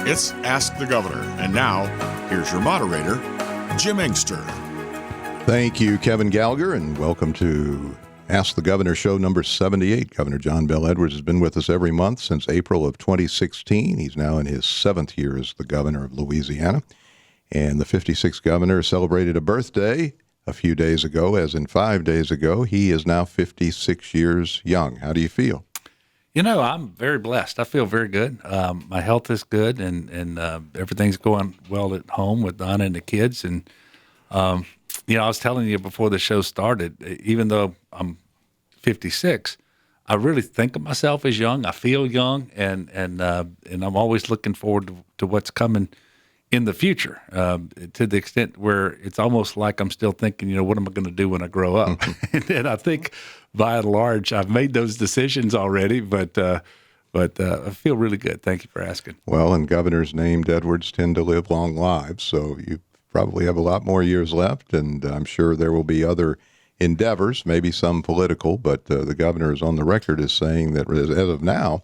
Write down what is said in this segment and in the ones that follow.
It's Ask the Governor. And now, here's your moderator, Jim Inkster. Thank you, Kevin Gallagher, and welcome to Ask the Governor show number 78. Governor John Bel Edwards has been with us every month since April of 2016. He's now in his 7th year as the governor of Louisiana. And the 56th governor celebrated a birthday a few days ago, as in 5 days ago. He is now 56 years young. How do you feel? You know, I'm very blessed. I feel very good. My health is good, and everything's going well at home with Donna and the kids. And, you know, I was telling you before the show started, even though I'm 56, I really think of myself as young. I feel young, and I'm always looking forward to what's coming in the future, to the extent where it's almost like I'm still thinking, you know, what am I going to do when I grow up? And I think by and large, I've made those decisions already, but I feel really good. Thank you for asking. Well, and governors named Edwards tend to live long lives, so you probably have a lot more years left, and I'm sure there will be other endeavors, maybe some political, but the governor is on the record as saying that as of now,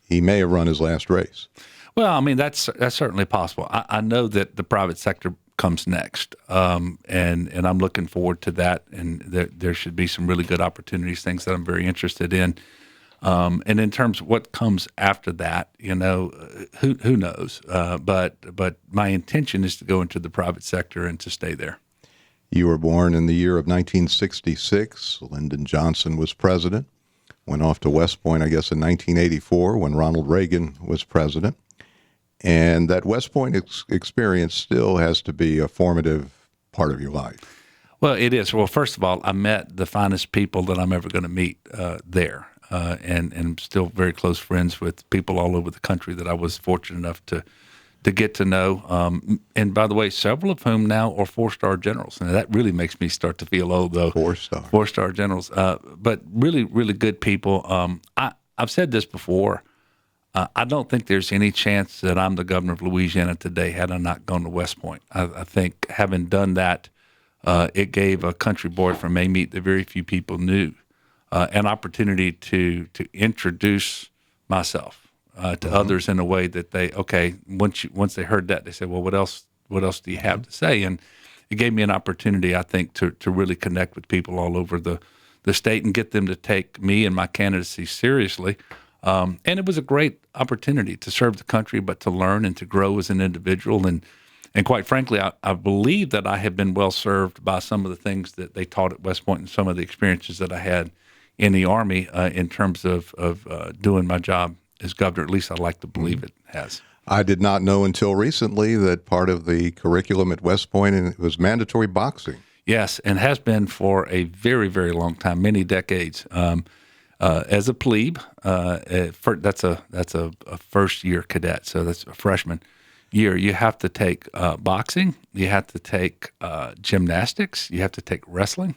he may have run his last race. Well, I mean, that's certainly possible. I know that the private sector comes next, and I'm looking forward to that, and there should be some really good opportunities, things that I'm very interested in. And in terms of what comes after that, you know, who knows? But my intention is to go into the private sector and to stay there. You were born in the year of 1966. Lyndon Johnson was president. Went off to West Point, I guess, in 1984 when Ronald Reagan was president. And that West Point experience still has to be a formative part of your life. Well, it is. Well, first of all, I met the finest people that I'm ever going to meet there, and I'm still very close friends with people all over the country that I was fortunate enough to get to know. And by the way, several of whom now are 4-star generals. And that really makes me start to feel old, though. 4-star. 4-star generals. But really, really good people. I've said this before. I don't think there's any chance that I'm the governor of Louisiana today had I not gone to West Point. I think having done that, it gave a country boy from Maymeet that very few people knew an opportunity to introduce myself to others in a way that once they heard that, they said, well, what else do you have to say? And it gave me an opportunity, I think, to really connect with people all over the state and get them to take me and my candidacy seriously. And it was a great opportunity to serve the country, but to learn and to grow as an individual. And quite frankly, I believe that I have been well served by some of the things that they taught at West Point and some of the experiences that I had in the Army in terms of doing my job as governor. At least I like to believe it has. I did not know until recently that part of the curriculum at West Point was mandatory boxing. Yes, and has been for a very, very long time, many decades. As a plebe, that's a first-year cadet, so that's a freshman year. You have to take boxing, you have to take gymnastics, you have to take wrestling,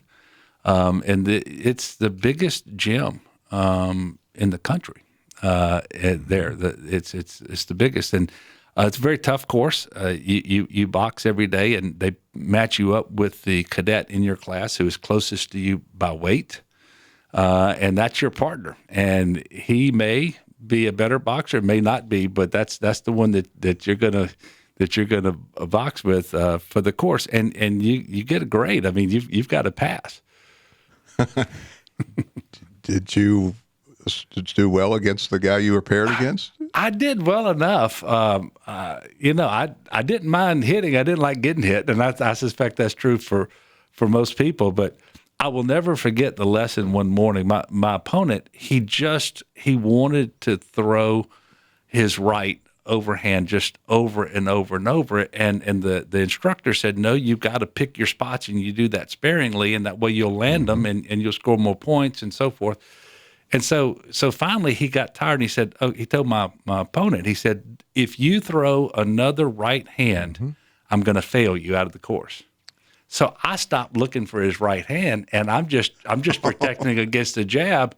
and it's the biggest gym in the country. It's the biggest, and it's a very tough course. You box every day, and they match you up with the cadet in your class who is closest to you by weight. And that's your partner, and he may be a better boxer, may not be, but that's the one that you're gonna box with for the course, and you get a grade. I mean, you've got to pass. Did you do well against the guy you were paired against? I did well enough. You know, I didn't mind hitting. I didn't like getting hit, and I suspect that's true for most people, but I will never forget the lesson one morning. My opponent, he wanted to throw his right overhand just over and over and over. And the instructor said, no, you've got to pick your spots, and you do that sparingly, and that way you'll land them and you'll score more points and so forth. And so finally he got tired, and he said, he told my opponent, he said, if you throw another right hand, I'm going to fail you out of the course. So I stopped looking for his right hand, and I'm just protecting against the jab.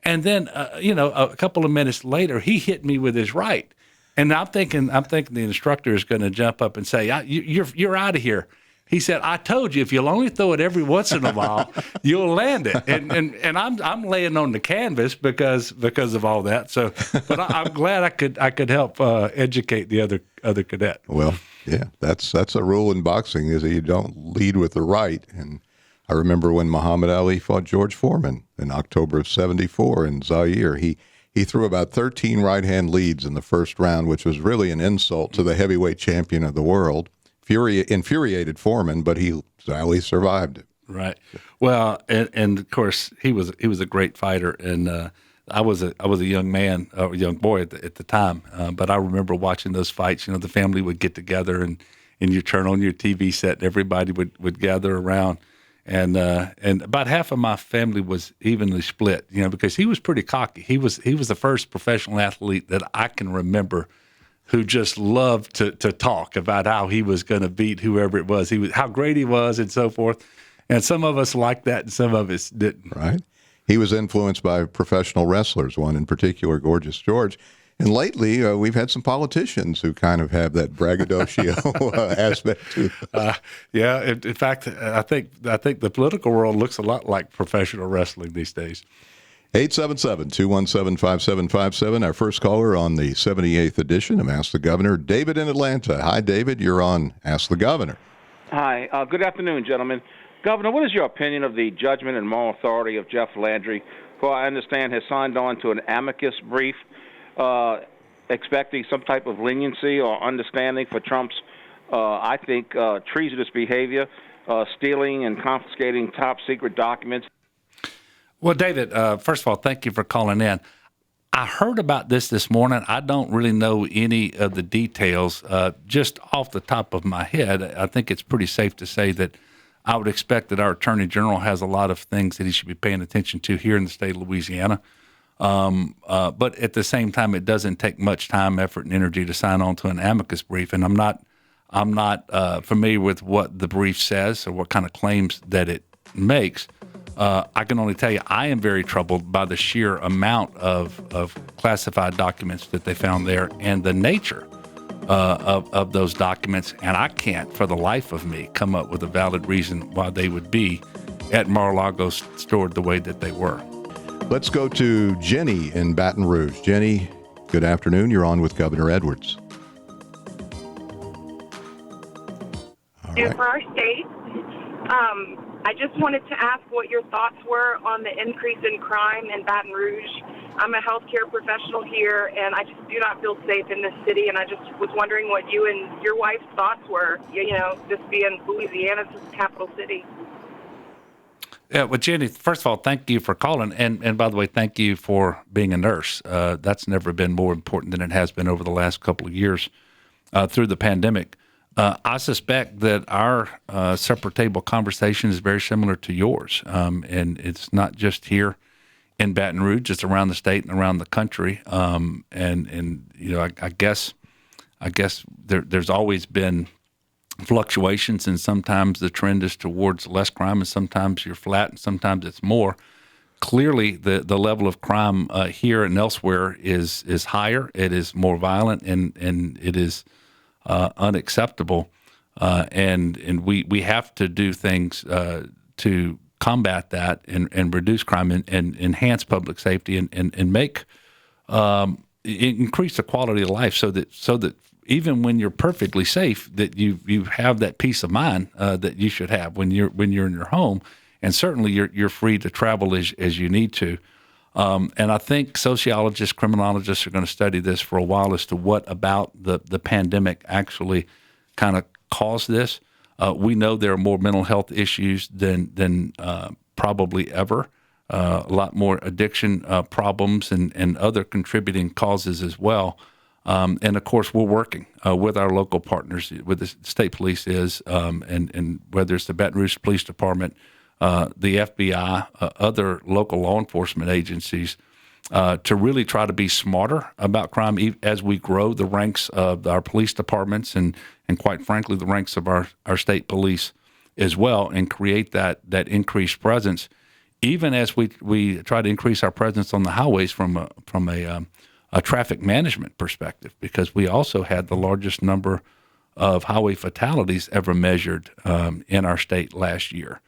And then, a couple of minutes later, he hit me with his right, and I'm thinking the instructor is going to jump up and say, "You're out of here." He said, "I told you, if you'll only throw it every once in a while, you'll land it." And I'm laying on the canvas because of all that. So, but I'm glad I could help educate the other cadet. Well, yeah, that's a rule in boxing, is that you don't lead with the right. And I remember when Muhammad Ali fought George Foreman in October of '74 in Zaire. He threw about 13 right-hand leads in the first round, which was really an insult to the heavyweight champion of the world. Infuriated Foreman, but Ali survived it. Right. Well, and of course he was a great fighter, and I was a young man, a young boy at the time. But I remember watching those fights. The family would get together, and you turn on your TV set, and everybody would gather around. And about half of my family was evenly split, because he was pretty cocky. He was the first professional athlete that I can remember who just loved to talk about how he was going to beat whoever it was. How great he was, and so forth. And some of us liked that, and some of us didn't. Right. He was influenced by professional wrestlers, one in particular, Gorgeous George. And lately, we've had some politicians who kind of have that braggadocio aspect to them. Yeah. In fact, I think the political world looks a lot like professional wrestling these days. 877-217-5757. Our first caller on the 78th edition of Ask the Governor, David in Atlanta. Hi, David. You're on Ask the Governor. Hi. Good afternoon, gentlemen. Governor, what is your opinion of the judgment and moral authority of Jeff Landry, who I understand has signed on to an amicus brief expecting some type of leniency or understanding for Trump's, I think, treasonous behavior, stealing and confiscating top-secret documents? Well, David, first of all, thank you for calling in. I heard about this morning. I don't really know any of the details. Just off the top of my head, I think it's pretty safe to say that I would expect that our Attorney General has a lot of things that he should be paying attention to here in the state of Louisiana. But at the same time, it doesn't take much time, effort, and energy to sign on to an amicus brief. And I'm not familiar with what the brief says or what kind of claims that it makes. I can only tell you I am very troubled by the sheer amount of classified documents that they found there and the nature of those documents. And I can't, for the life of me, come up with a valid reason why they would be at Mar-a-Lago stored the way that they were. Let's go to Jenny in Baton Rouge. Jenny, good afternoon. You're on with Governor Edwards. All right. For our state, I just wanted to ask what your thoughts were on the increase in crime in Baton Rouge. I'm a healthcare professional here, and I just do not feel safe in this city, and I just was wondering what you and your wife's thoughts were, this being Louisiana's capital city. Yeah, well, Jenny, first of all, thank you for calling. And by the way, thank you for being a nurse. That's never been more important than it has been over the last couple of years through the pandemic. I suspect that our separate table conversation is very similar to yours. And it's not just here in Baton Rouge, it's around the state and around the country. I guess there's always been fluctuations, and sometimes the trend is towards less crime, and sometimes you're flat, and sometimes it's more. Clearly, the level of crime here and elsewhere is higher. It is more violent, and it is unacceptable. And we have to do things to combat that and reduce crime and enhance public safety and make increase the quality of life so that even when you're perfectly safe, that you have that peace of mind that you should have when you're in your home, and certainly you're free to travel as you need to. And I think sociologists, criminologists are going to study this for a while as to what about the pandemic actually kind of caused this. We know there are more mental health issues than probably ever. A lot more addiction problems and other contributing causes as well. And of course, we're working with our local partners, with the state police and whether it's the Baton Rouge Police Department, the FBI, other local law enforcement agencies, to really try to be smarter about crime as we grow the ranks of our police departments and quite frankly, the ranks of our state police as well, and create that increased presence, even as we try to increase our presence on the highways from a traffic management perspective, because we also had the largest number of highway fatalities ever measured in our state last year.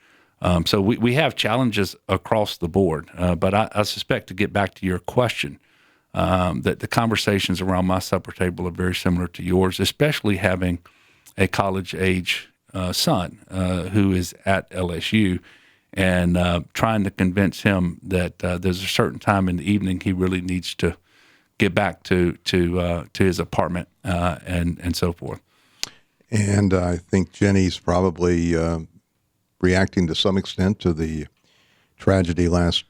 So we have challenges across the board. But I suspect, to get back to your question, that the conversations around my supper table are very similar to yours, especially having a college-age son who is at LSU, and trying to convince him that there's a certain time in the evening he really needs to get back to his apartment and so forth. And I think Jenny's probably reacting to some extent to the tragedy last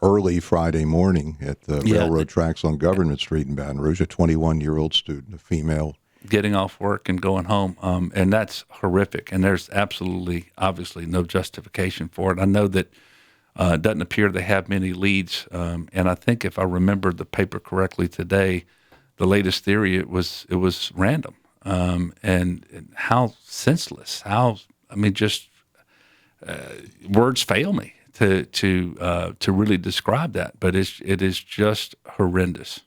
early Friday morning at the railroad tracks on Government Street in Baton Rouge, a 21-year-old student, a female. Getting off work and going home. And that's horrific. And there's obviously no justification for it. I know that it doesn't appear they have many leads. And I think, if I remember the paper correctly today, the latest theory, it was random. And how senseless, words fail me to really describe that, but it is just horrendous.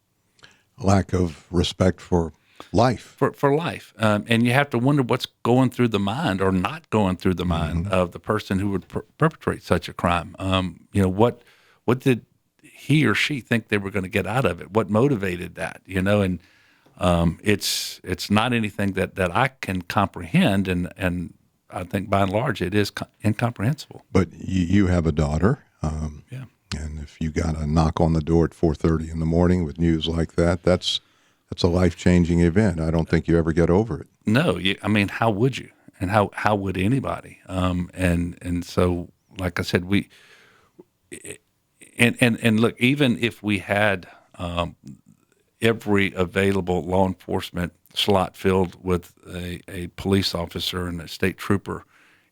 Lack of respect for life. For life. And you have to wonder what's going through the mind or not going through the mind of the person who would perpetrate such a crime. What did he or she think they were going to get out of it? What motivated that? And it's not anything that I can comprehend, and I think by and large it is incomprehensible. But you have a daughter. Yeah. And if you got a knock on the door at 4:30 in the morning with news like that, that's a life-changing event. I don't think you ever get over it. No, how would you? And how would anybody? And so, like I said, we look, even if we had every available law enforcement slot filled with a police officer and a state trooper,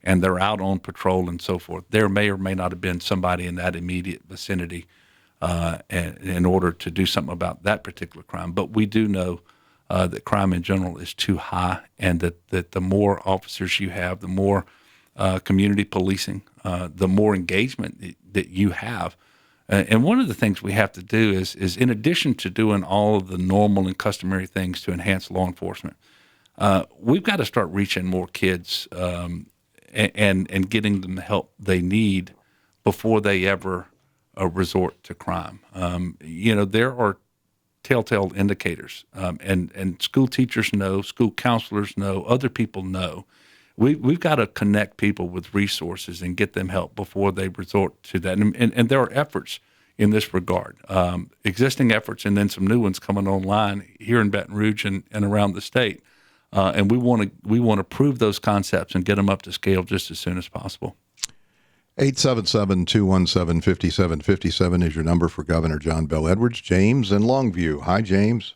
and they're out on patrol and so forth, there may or may not have been somebody in that immediate vicinity in order to do something about that particular crime. But we do know that crime in general is too high, and that the more officers you have, the more community policing, the more engagement that you have. And one of the things we have to do is in addition to doing all of the normal and customary things to enhance law enforcement, we've got to start reaching more kids and getting them the help they need before they ever resort to crime. There are telltale indicators, and school teachers know, school counselors know, other people know. We've got to connect people with resources and get them help before they resort to that. And there are efforts in this regard, existing efforts, and then some new ones coming online here in Baton Rouge and around the state. And we want to prove those concepts and get them up to scale just as soon as possible. 877-217-5757 is your number for Governor John Bel Edwards. James in Longview. Hi, James.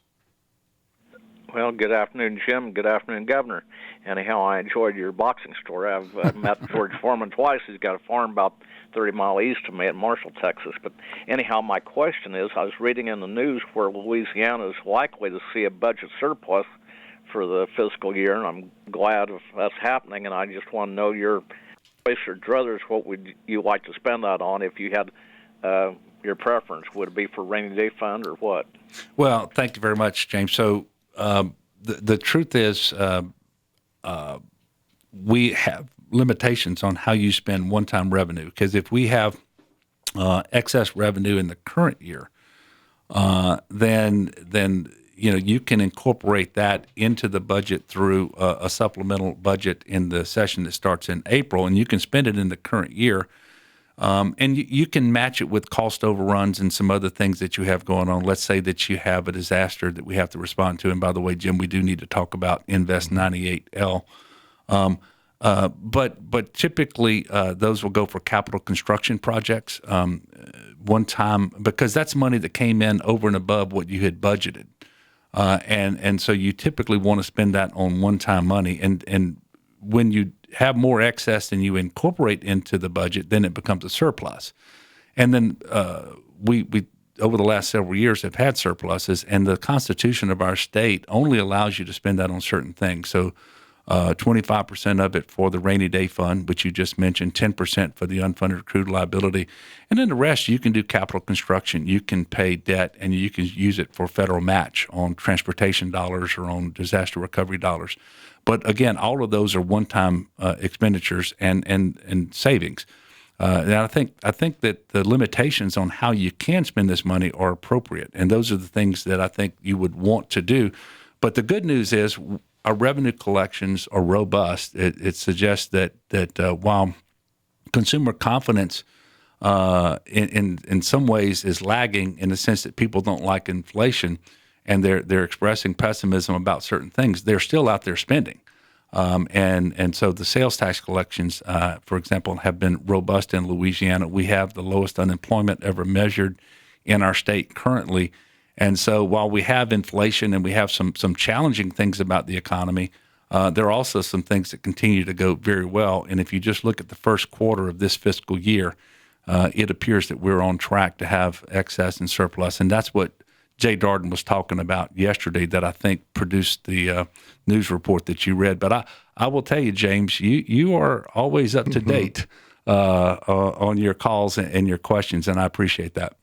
Well, good afternoon, Jim. Good afternoon, Governor. Anyhow, I enjoyed your boxing story. I've met George Foreman twice. He's got a farm about 30 miles east of me in Marshall, Texas. But anyhow, my question is, I was reading in the news where Louisiana is likely to see a budget surplus for the fiscal year, and I'm glad if that's happening, and I just want to know your choice or druthers, what would you like to spend that on if you had your preference? Would it be for rainy day fund or what? Well, thank you very much, James. So the truth is we have limitations on how you spend one-time revenue, because if we have excess revenue in the current year, then you can incorporate that into the budget through a supplemental budget in the session that starts in April, and you can spend it in the current year. And you can match it with cost overruns and some other things that you have going on. Let's say that you have a disaster that we have to respond to. And by the way, Jim, we do need to talk about Invest 98L. But typically those will go for capital construction projects one time, because that's money that came in over and above what you had budgeted. And so you typically want to spend that on one-time money. And when you have more excess than you incorporate into the budget, then it becomes a surplus. And then we over the last several years have had surpluses, and the Constitution of our state only allows you to spend that on certain things. So 25% of it for the rainy day fund, which you just mentioned, 10% for the unfunded accrued liability, and then the rest you can do capital construction. You can pay debt, and you can use it for federal match on transportation dollars or on disaster recovery dollars. But again, all of those are one-time expenditures and savings. And I think that the limitations on how you can spend this money are appropriate, and those are the things that I think you would want to do. But the good news is our revenue collections are robust. It suggests that while consumer confidence in some ways is lagging in the sense that people don't like inflation, and they're expressing pessimism about certain things, they're still out there spending. And so the sales tax collections, for example, have been robust in Louisiana. We have the lowest unemployment ever measured in our state currently. And so while we have inflation and we have some challenging things about the economy, there are also some things that continue to go very well. And if you just look at the first quarter of this fiscal year, it appears that we're on track to have excess and surplus. And that's what Jay Darden was talking about yesterday that I think produced the news report that you read. But I will tell you, James, you are always up to date on your calls and your questions, and I appreciate that.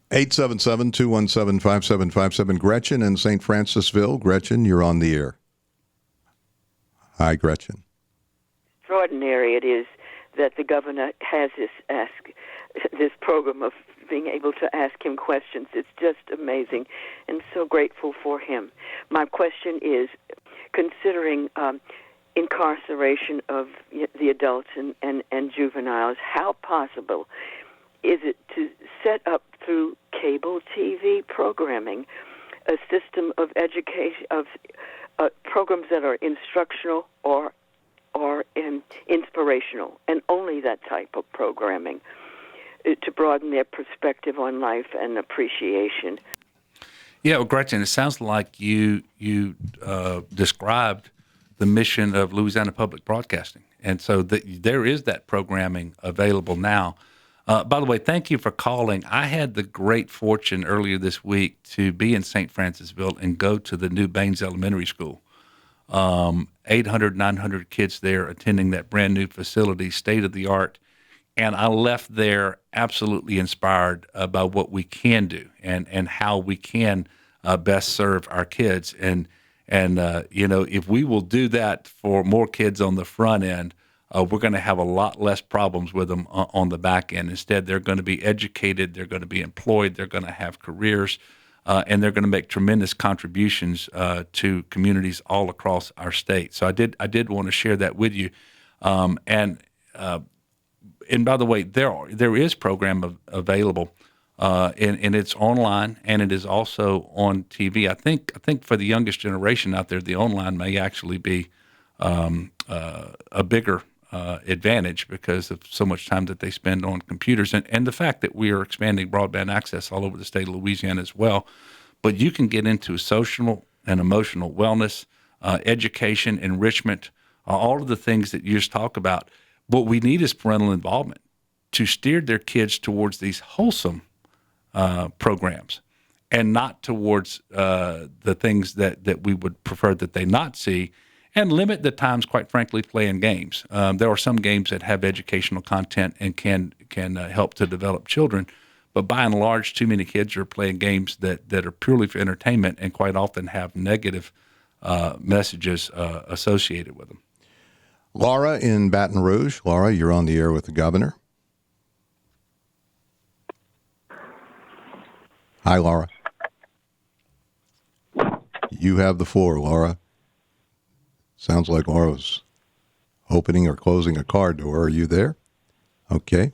877-217-5757. Gretchen in St. Francisville. Gretchen, you're on the air. Hi, Gretchen. Extraordinary it is that the governor has this program of being able to ask him questions. It's just amazing, and so grateful for him. My question is, considering incarceration of the adults and juveniles, how possible is it to set up through cable TV programming a system of education, of programs that are instructional or inspirational, and only that type of programming, to broaden their perspective on life and appreciation? Yeah, well, Gretchen, it sounds like you described the mission of Louisiana Public Broadcasting, and so there is that programming available now. By the way, thank you for calling. I had the great fortune earlier this week to be in St. Francisville and go to the new Baines Elementary School. 800, 900 kids there attending that brand new facility, state of the art. And I left there absolutely inspired by what we can do and how we can best serve our kids. And if we will do that for more kids on the front end, we're going to have a lot less problems with them on the back end. Instead, they're going to be educated, they're going to be employed, they're going to have careers, and they're going to make tremendous contributions to communities all across our state. So I did want to share that with you. And by the way, there is program available, and it's online, and it is also on TV. I think for the youngest generation out there, the online may actually be a bigger advantage because of so much time that they spend on computers and the fact that we are expanding broadband access all over the state of Louisiana as well. But you can get into social and emotional wellness, education, enrichment, all of the things that you just talk about. What we need is parental involvement to steer their kids towards these wholesome programs and not towards the things that we would prefer that they not see, and limit the times, quite frankly, playing games. There are some games that have educational content and can help to develop children, but by and large, too many kids are playing games that are purely for entertainment and quite often have negative messages associated with them. Laura in Baton Rouge. Laura, you're on the air with the governor. Hi, Laura. You have the floor, Laura. Sounds like Laura's opening or closing a car door. Are you there? Okay.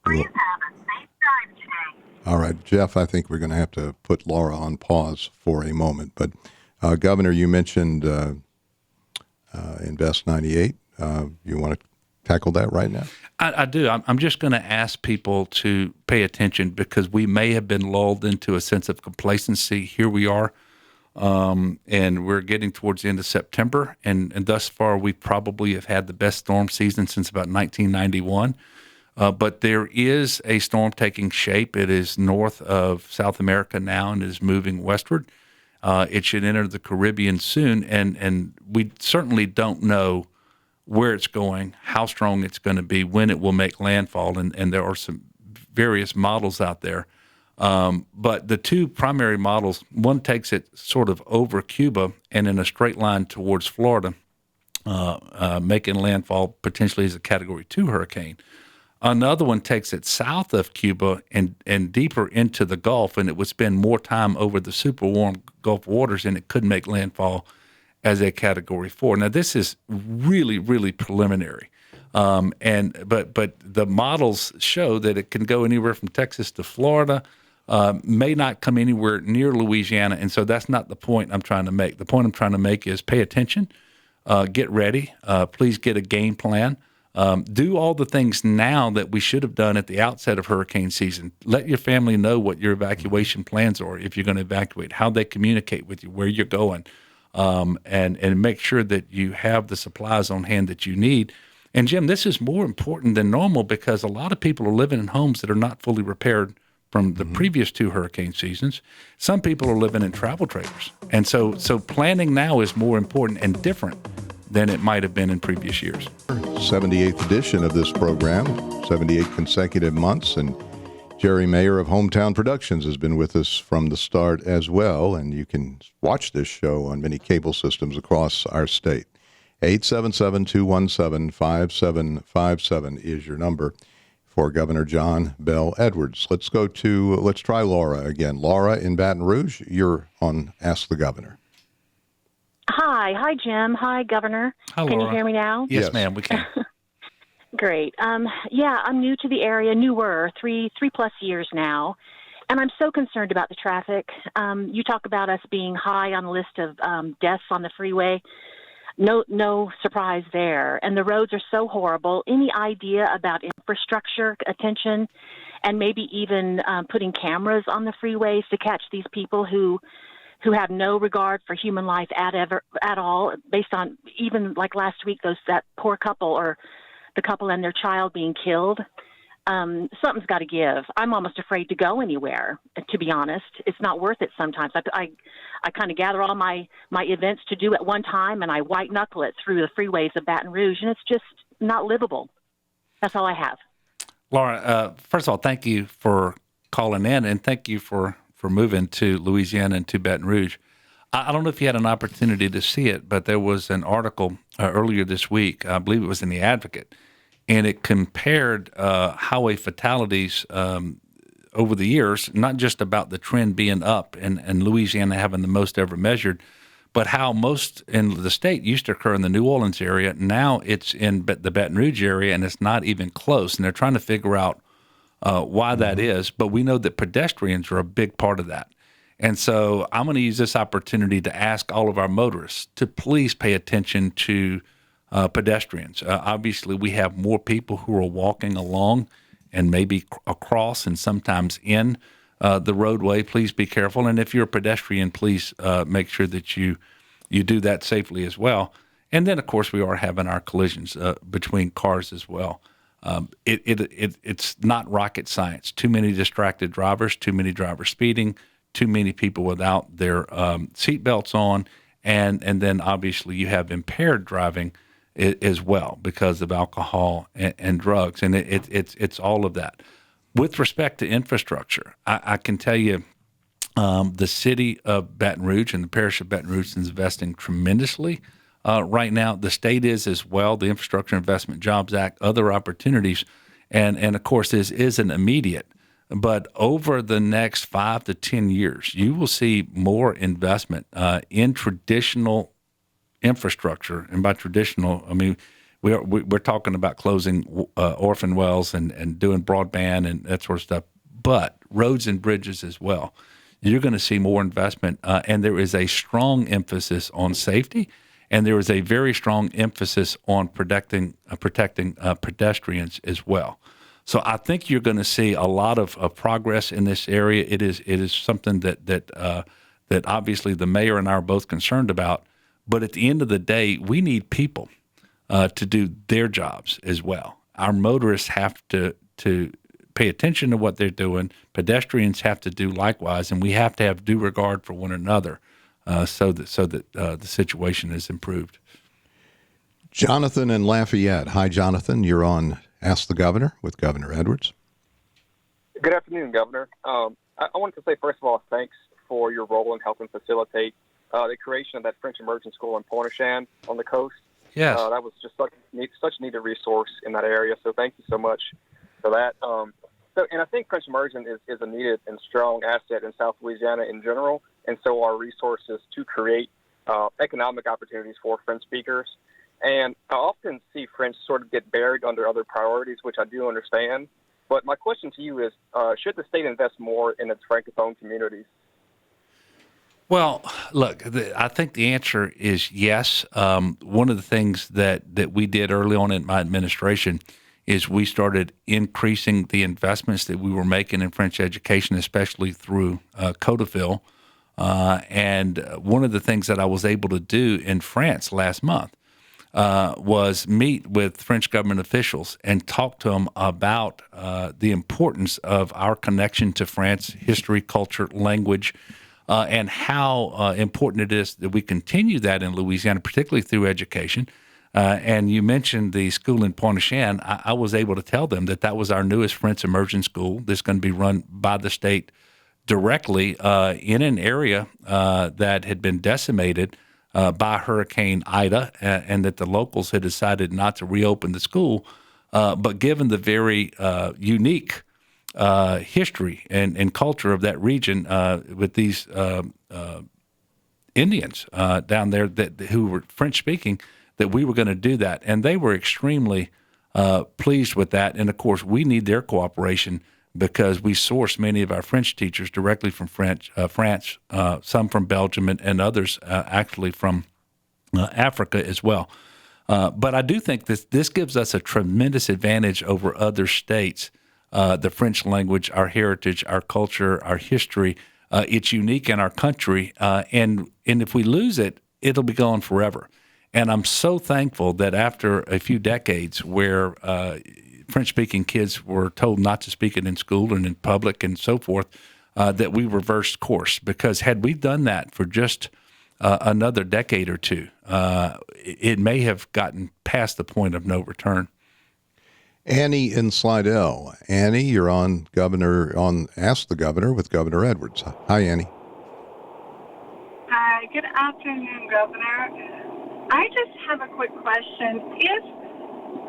Please have a safe drive today. All right, Jeff, I think we're going to have to put Laura on pause for a moment. But, Governor, you mentioned Invest 98. You want to tackle that right now? I do. I'm just going to ask people to pay attention because we may have been lulled into a sense of complacency. Here we are. And we're getting towards the end of September, and thus far we probably have had the best storm season since about 1991. But there is a storm taking shape. It is north of South America now and is moving westward. It should enter the Caribbean soon, and we certainly don't know where it's going, how strong it's going to be, when it will make landfall, and there are some various models out there. But the two primary models, one takes it sort of over Cuba and in a straight line towards Florida, making landfall potentially as a Category 2 hurricane. Another one takes it south of Cuba and deeper into the Gulf, and it would spend more time over the super warm Gulf waters, and it could make landfall as a Category 4. Now, this is really, really preliminary. But the models show that it can go anywhere from Texas to Florida, may not come anywhere near Louisiana, and so that's not the point I'm trying to make. The point I'm trying to make is pay attention, get ready, please get a game plan. Do all the things now that we should have done at the outset of hurricane season. Let your family know what your evacuation plans are if you're going to evacuate, how they communicate with you, where you're going, and make sure that you have the supplies on hand that you need. And, Jim, this is more important than normal because a lot of people are living in homes that are not fully repaired from the previous two hurricane seasons. Some people are living in travel trailers. And so planning now is more important and different than it might have been in previous years. 78th edition of this program, 78 consecutive months, and Jerry Mayer of Hometown Productions has been with us from the start as well, and you can watch this show on many cable systems across our state. 877-217-5757 is your number for Governor John Bel Edwards. Let's try Laura again. Laura in Baton Rouge, you're on Ask the Governor. Hi, Jim. Hi, Governor. Hi, Laura. Can you hear me now? Yes, ma'am, we can. Great. Yeah, I'm new to the area, newer, three plus years now, and I'm so concerned about the traffic. You talk about us being high on the list of deaths on the freeway. No surprise there. And the roads are so horrible. Any idea about infrastructure attention and maybe even putting cameras on the freeways to catch these people who have no regard for human life at all, based on even like last week, that poor couple or the couple and their child being killed. Something's got to give. I'm almost afraid to go anywhere, to be honest. It's not worth it sometimes. I kind of gather all my events to do at one time, and I white knuckle it through the freeways of Baton Rouge, and it's just not livable. That's all I have. Laura, first of all, thank you for calling in, and thank you for moving to Louisiana and to Baton Rouge. I don't know if you had an opportunity to see it, but there was an article earlier this week, I believe it was in The Advocate, and it compared highway fatalities over the years, not just about the trend being up and Louisiana having the most ever measured, but how most in the state used to occur in the New Orleans area. Now it's in the Baton Rouge area, and it's not even close. And they're trying to figure out why that is. But we know that pedestrians are a big part of that. And so I'm going to use this opportunity to ask all of our motorists to please pay attention to pedestrians. Obviously, we have more people who are walking along and maybe across and sometimes in the roadway. Please be careful. And if you're a pedestrian, please make sure that you do that safely as well. And then, of course, we are having our collisions between cars as well. It's not rocket science. Too many distracted drivers, too many drivers speeding, too many people without their seatbelts on, and then obviously you have impaired driving as well because of alcohol and drugs, and it's all of that. With respect to infrastructure, I can tell you the city of Baton Rouge and the parish of Baton Rouge is investing tremendously right now. The state is as well, the Infrastructure Investment Jobs Act, other opportunities, and of course this isn't immediate. But over the next 5 to 10 years, you will see more investment in traditional infrastructure. And by traditional, I mean we're talking about closing orphan wells and doing broadband and that sort of stuff, but roads and bridges as well. You're going to see more investment, and there is a strong emphasis on safety, and there is a very strong emphasis on protecting pedestrians as well. So I think you're going to see a lot of progress in this area. It is something that obviously the mayor and I are both concerned about. But at the end of the day, we need people to do their jobs as well. Our motorists have to pay attention to what they're doing. Pedestrians have to do likewise, and we have to have due regard for one another so that the situation is improved. Jonathan in Lafayette. Hi, Jonathan. You're on Ask the Governor with Governor Edwards. Good afternoon, Governor. I wanted to say, first of all, thanks for your role in helping facilitate the creation of that French immersion school in Pointe-aux-Chenes on the coast. Yes. That was just such a needed resource in that area, so thank you so much for that. And I think French immersion is a needed and strong asset in South Louisiana in general, and so are resources to create economic opportunities for French speakers. And I often see French sort of get buried under other priorities, which I do understand. But my question to you is, should the state invest more in its Francophone communities? Well, look, I think the answer is yes. One of the things that we did early on in my administration is we started increasing the investments that we were making in French education, especially through Codeville. And one of the things that I was able to do in France last month was meet with French government officials and talk to them about the importance of our connection to France, history, culture, language, and how important it is that we continue that in Louisiana, particularly through education. And you mentioned the school in Pointe-aux-Chenes. I was able to tell them that was our newest French immersion school that's going to be run by the state directly in an area that had been decimated by Hurricane Ida, and that the locals had decided not to reopen the school. But given the very unique history and culture of that region with these Indians down there who were French speaking, that we were going to do that. And they were extremely pleased with that. And of course, we need their cooperation because we source many of our French teachers directly from France, some from Belgium, and others actually from Africa as well. But I do think this gives us a tremendous advantage over other states. The French language, our heritage, our culture, our history, it's unique in our country. And if we lose it, it'll be gone forever. And I'm so thankful that after a few decades where French-speaking kids were told not to speak it in school and in public and so forth, that we reversed course. Because had we done that for just another decade or two, it may have gotten past the point of no return. Annie in Slidell. Annie, you're on Ask the Governor with Governor Edwards. Hi, Annie. Hi, good afternoon, Governor. I just have a quick question.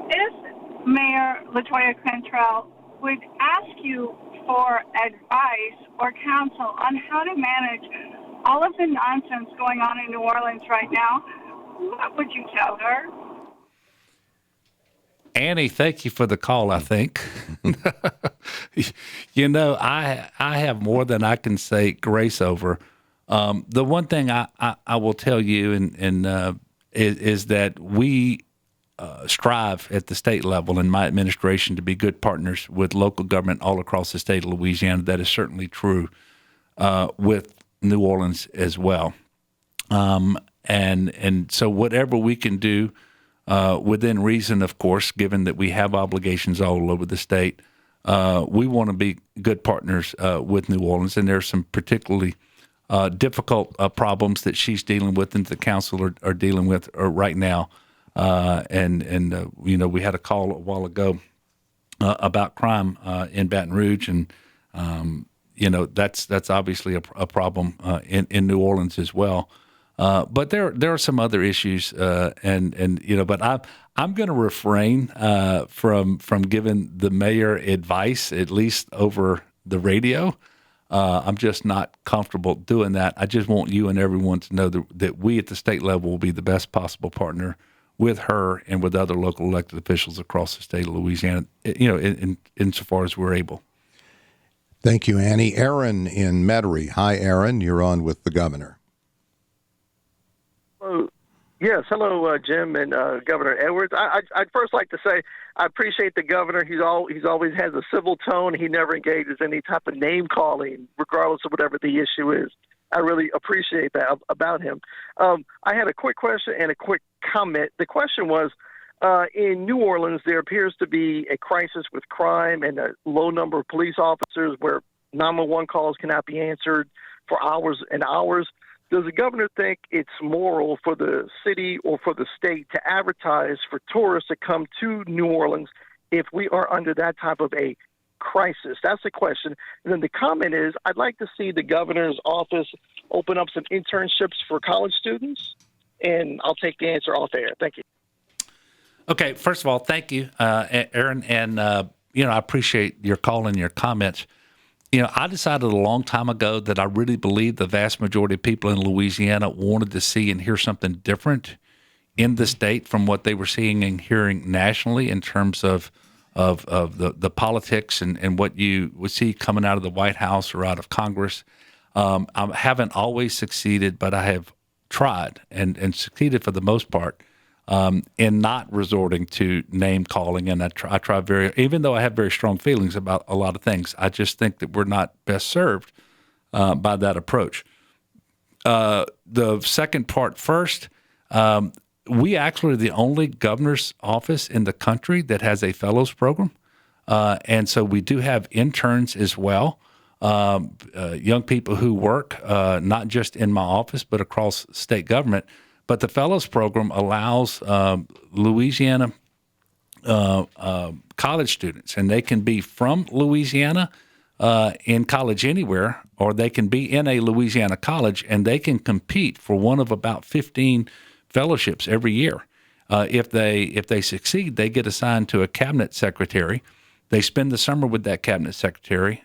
If Mayor LaToya Cantrell would ask you for advice or counsel on how to manage all of the nonsense going on in New Orleans right now, what would you tell her? Annie, thank you for the call, I think. You know, I have more than I can say grace over. The one thing I will tell you is that we strive at the state level in my administration to be good partners with local government all across the state of Louisiana. That is certainly true with New Orleans as well. And so whatever we can do within reason, of course, given that we have obligations all over the state, we want to be good partners with New Orleans. And there are some particularly difficult problems that she's dealing with and the council are dealing with right now. And you know, we had a call a while ago about crime in Baton Rouge, and you know, that's obviously a problem in New Orleans as well. But there are some other issues, and you know, but I'm going to refrain from giving the mayor advice, at least over the radio. I'm just not comfortable doing that. I just want you and everyone to know that we at the state level will be the best possible partner with her and with other local elected officials across the state of Louisiana, you know, insofar as we're able. Thank you, Annie. Aaron in Metairie. Hi, Aaron. You're on with the governor. Yes, hello, Jim and Governor Edwards. I'd first like to say I appreciate the governor. He's always has a civil tone. He never engages any type of name calling, regardless of whatever the issue is. I really appreciate that about him. I had a quick question and a quick comment. The question was, in New Orleans, there appears to be a crisis with crime and a low number of police officers where 911 calls cannot be answered for hours and hours. Does the governor think it's moral for the city or for the state to advertise for tourists to come to New Orleans if we are under that type of a crisis? That's the question. And then the comment is, I'd like to see the governor's office open up some internships for college students, and I'll take the answer off air. Thank you. Okay, first of all, thank you, Aaron, and I appreciate your call and your comments. I decided a long time ago that I really believe the vast majority of people in Louisiana wanted to see and hear something different in the state from what they were seeing and hearing nationally in terms of the politics and what you would see coming out of the White House or out of Congress. I haven't always succeeded, but I have tried and succeeded for the most part in not resorting to name calling. And I try even though I have very strong feelings about a lot of things, I just think that we're not best served by that approach. The second part first, we actually are the only governor's office in the country that has a fellows program. And so we do have interns as well, young people who work not just in my office, but across state government. But the fellows program allows Louisiana college students, and they can be from Louisiana in college anywhere, or they can be in a Louisiana college, and they can compete for one of about 15 fellowships every year. If they succeed, they get assigned to a cabinet secretary. They spend the summer with that cabinet secretary.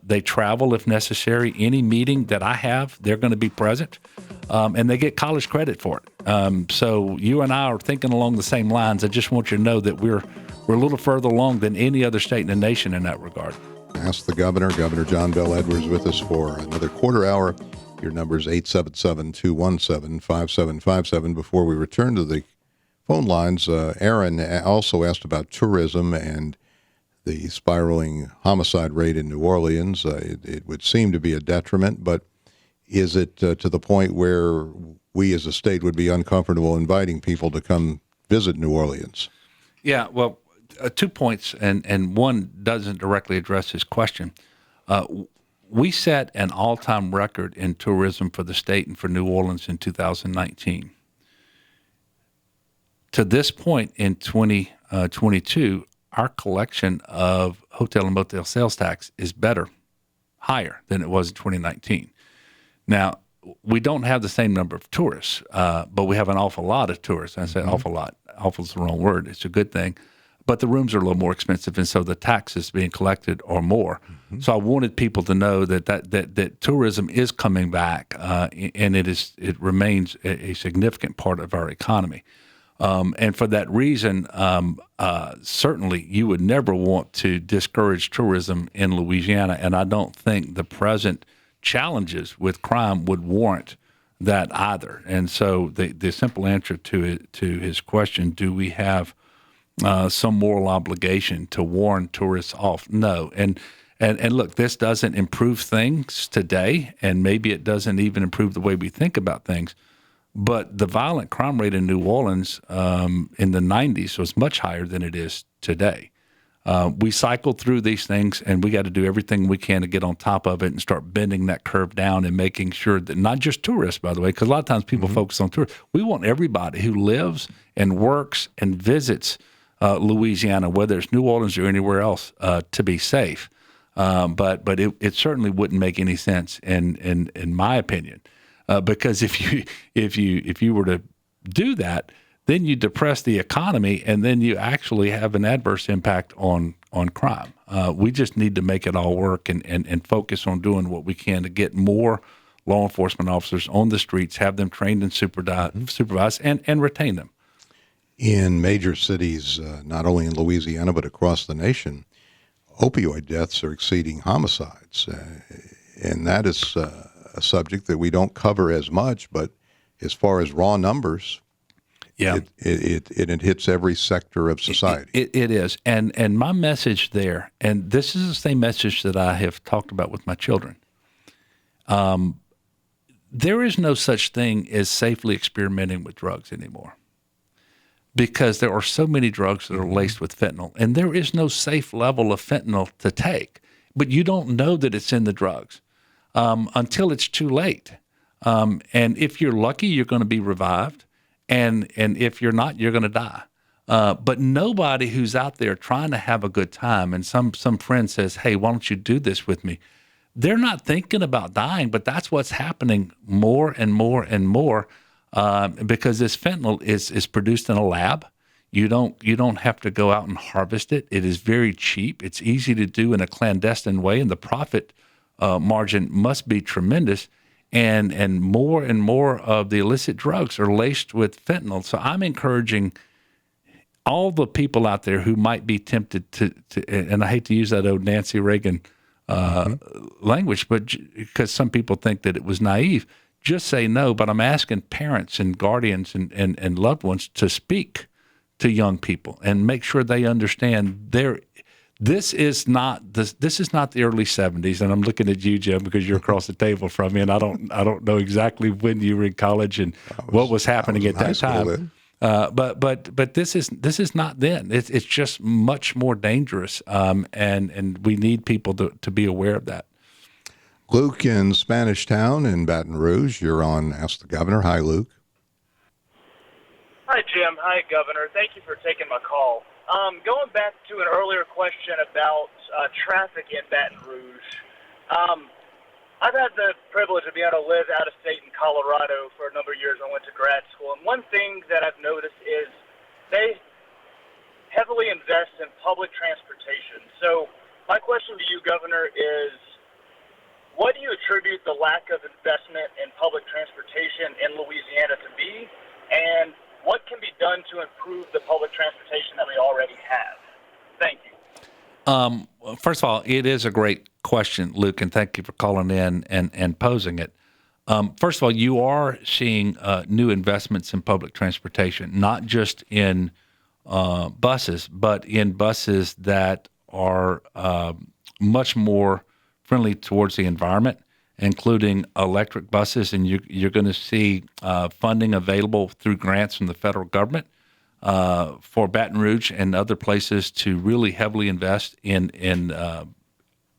They travel if necessary. Any meeting that I have, they're going to be present, and they get college credit for it. So you and I are thinking along the same lines. I just want you to know that we're a little further along than any other state in the nation in that regard. Ask the governor. Governor John Bel Edwards with us for another quarter hour. Your number is 877-217-5757. Before we return to the phone lines, Aaron also asked about tourism and the spiraling homicide rate in New Orleans. It would seem to be a detriment, but is it to the point where we as a state would be uncomfortable inviting people to come visit New Orleans? Yeah, well, 2 points, and one doesn't directly address his question. We set an all-time record in tourism for the state and for New Orleans in 2019. To this point in 2022, our collection of hotel and motel sales tax is higher than it was in 2019. Now, we don't have the same number of tourists, but we have an awful lot of tourists. I say awful lot. Awful is the wrong word. It's a good thing. But the rooms are a little more expensive, and so the taxes being collected are more. Mm-hmm. So I wanted people to know that tourism is coming back, and it remains a significant part of our economy. And for that reason, certainly you would never want to discourage tourism in Louisiana, and I don't think the present challenges with crime would warrant that either. And so the simple answer to his question, do we have some moral obligation to warn tourists off? No. And look, this doesn't improve things today, and maybe it doesn't even improve the way we think about things. But the violent crime rate in New Orleans in the 90s was much higher than it is today. We cycled through these things, and we got to do everything we can to get on top of it and start bending that curve down and making sure that not just tourists, by the way, because a lot of times people focus on tourists. We want everybody who lives and works and visits Louisiana, whether it's New Orleans or anywhere else, to be safe. But it certainly wouldn't make any sense in my opinion. Because if you were to do that, then you depress the economy, and then you actually have an adverse impact on crime. We just need to make it all work and focus on doing what we can to get more law enforcement officers on the streets, have them trained and supervised, and retain them. In major cities, not only in Louisiana but across the nation, opioid deaths are exceeding homicides, and that is a subject that we don't cover as much, but as far as raw numbers, it hits every sector of society. It is. And my message there, and this is the same message that I have talked about with my children, there is no such thing as safely experimenting with drugs anymore, because there are so many drugs that are laced with fentanyl, and there is no safe level of fentanyl to take, but you don't know that it's in the drugs until it's too late. And if you're lucky, you're going to be revived. And if you're not, you're going to die. But nobody who's out there trying to have a good time, and some friend says, "Hey, why don't you do this with me?" They're not thinking about dying, but that's what's happening more and more and more because this fentanyl is produced in a lab. You don't have to go out and harvest it. It is very cheap. It's easy to do in a clandestine way, and the profit margin must be tremendous. And more of the illicit drugs are laced with fentanyl. So I'm encouraging all the people out there who might be tempted to and I hate to use that old Nancy Reagan language, but because some people think that it was naive, just say no. But I'm asking parents and guardians and loved ones to speak to young people and make sure they understand this is not the early 70s. And I'm looking at you, Jim, because you're across the table from me, and I don't know exactly when you were in college and what was happening at that time. But this is not then. It's just much more dangerous, and we need people to be aware of that. Luke in Spanish Town in Baton Rouge, you're on Ask the Governor. Hi, Luke. Hi, Jim. Hi, Governor. Thank you for taking my call. Going back to an earlier question about traffic in Baton Rouge, I've had the privilege of being able to live out of state in Colorado for a number of years. I went to grad school, and one thing that I've noticed is they heavily invest in public transportation. So my question to you, Governor, is what do you attribute the lack of investment in public transportation in Louisiana to be, and what can be done to improve the public transportation that we already have? Thank you. First of all, it is a great question, Luke, and thank you for calling in and posing it. First of all, you are seeing new investments in public transportation, not just in buses, but in buses that are much more friendly towards the environment, including electric buses. And you're going to see funding available through grants from the federal government for Baton Rouge and other places to really heavily invest in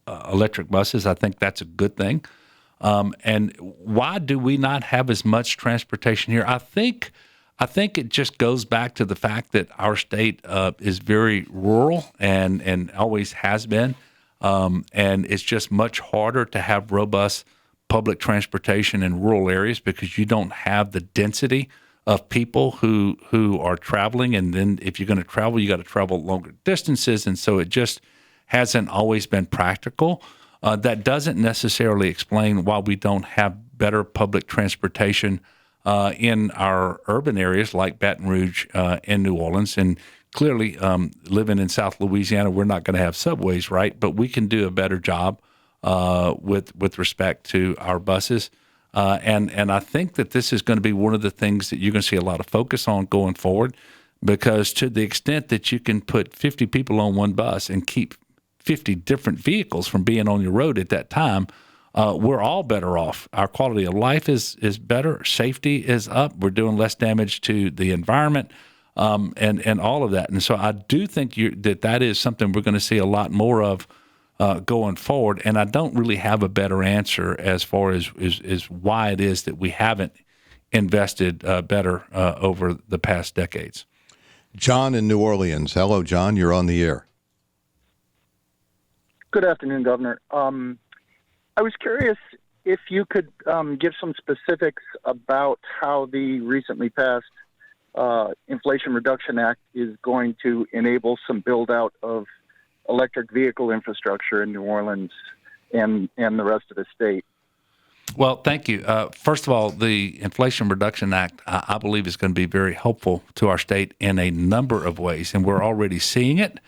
electric buses. I think that's a good thing. And why do we not have as much transportation here? I think it just goes back to the fact that our state is very rural and always has been. And it's just much harder to have robust public transportation in rural areas because you don't have the density of people who are traveling. And then if you're going to travel, you got to travel longer distances. And so it just hasn't always been practical. That doesn't necessarily explain why we don't have better public transportation in our urban areas like Baton Rouge and New Orleans. And clearly, living in South Louisiana, we're not going to have subways, right? But we can do a better job with respect to our buses. And I think that this is going to be one of the things that you're going to see a lot of focus on going forward, because to the extent that you can put 50 people on one bus and keep 50 different vehicles from being on your road at that time, we're all better off. Our quality of life is better. Safety is up. We're doing less damage to the environment. And all of that. And so I do think that is something we're going to see a lot more of going forward. And I don't really have a better answer as far as why it is that we haven't invested better over the past decades. John in New Orleans. Hello, John. You're on the air. Good afternoon, Governor. I was curious if you could give some specifics about how the recently passed Inflation Reduction Act is going to enable some build out of electric vehicle infrastructure in New Orleans and the rest of the state. Well, thank you. First of all, the Inflation Reduction Act, I believe, is going to be very helpful to our state in a number of ways, and we're already seeing it.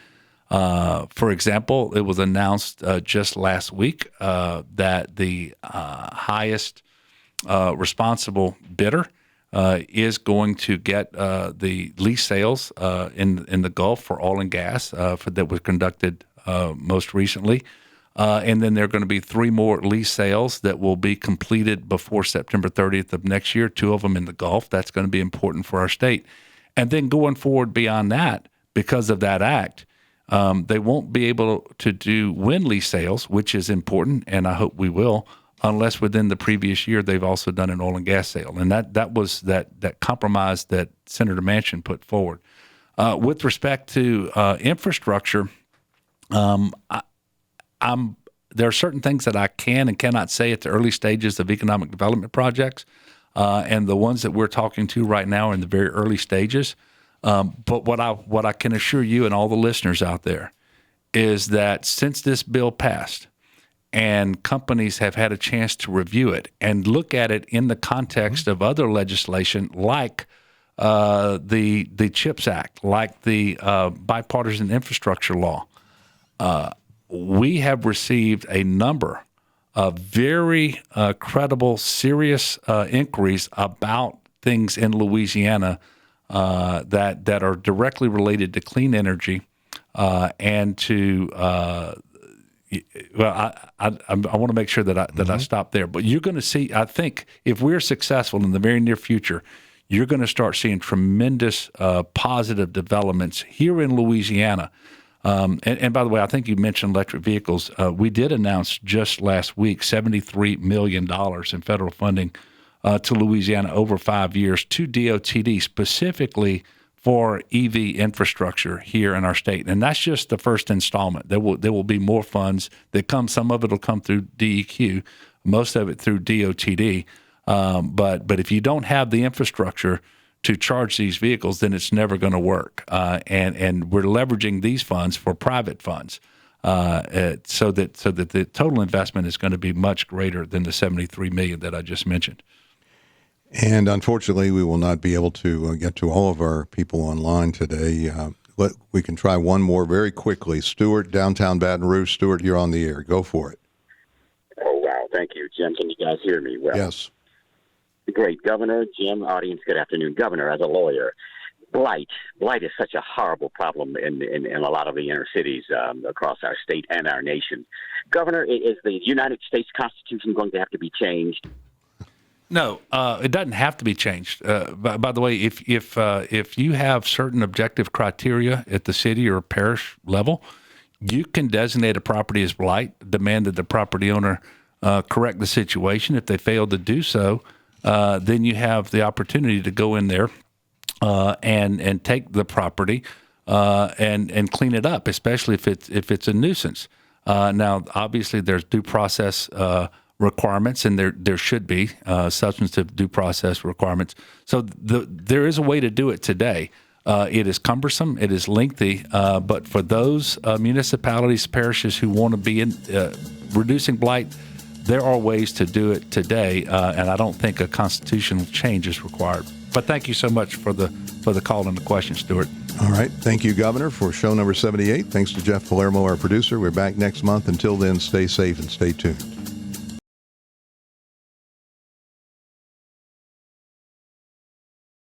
For example, it was announced just last week that the highest responsible bidder is going to get the lease sales in the Gulf for oil and gas that was conducted most recently. And then there are going to be 3 more lease sales that will be completed before September 30th of next year, 2 of them in the Gulf. That's going to be important for our state. And then going forward beyond that, because of that act, they won't be able to do wind lease sales, which is important, and I hope we will, unless within the previous year they've also done an oil and gas sale. And that was that compromise that Senator Manchin put forward. With respect to infrastructure, there are certain things that I can and cannot say at the early stages of economic development projects, and the ones that we're talking to right now are in the very early stages. But what I can assure you and all the listeners out there is that since this bill passed and companies have had a chance to review it and look at it in the context of other legislation like the CHIPS Act, like the bipartisan infrastructure law, we have received a number of very credible, serious inquiries about things in Louisiana that are directly related to clean energy and to I want to make sure that I stop there. But you're going to see, I think, if we're successful in the very near future, you're going to start seeing tremendous positive developments here in Louisiana. And by the way, I think you mentioned electric vehicles. We did announce just last week $73 million in federal funding to Louisiana over 5 years to DOTD specifically for EV infrastructure here in our state. And that's just the first installment. There will be more funds that come. Some of it will come through DEQ, most of it through DOTD. But if you don't have the infrastructure to charge these vehicles, then it's never going to work. And we're leveraging these funds for private funds so that the total investment is going to be much greater than the $73 million that I just mentioned. And unfortunately, we will not be able to get to all of our people online today. We can try one more very quickly. Stuart, downtown Baton Rouge. Stuart, you're on the air. Go for it. Oh, wow. Thank you, Jim. Can you guys hear me well? Yes. Great. Governor, Jim, audience, good afternoon. Governor, as a lawyer, blight is such a horrible problem in a lot of the inner cities across our state and our nation. Governor, is the United States Constitution going to have to be changed? No, it doesn't have to be changed. By the way, if you have certain objective criteria at the city or parish level, you can designate a property as blight, demand that the property owner correct the situation. If they fail to do so, then you have the opportunity to go in there and take the property and clean it up, especially if it's a nuisance. Now, obviously, there's due process requirements, and there should be substantive due process requirements. So there is a way to do it today. It is cumbersome, it is lengthy, but for those municipalities, parishes who want to be in reducing blight, there are ways to do it today, and I don't think a constitutional change is required. But thank you so much for the call and the question, Stuart. All right. Thank you, Governor, for show number 78. Thanks to Jeff Palermo, our producer. We're back next month. Until then, stay safe and stay tuned.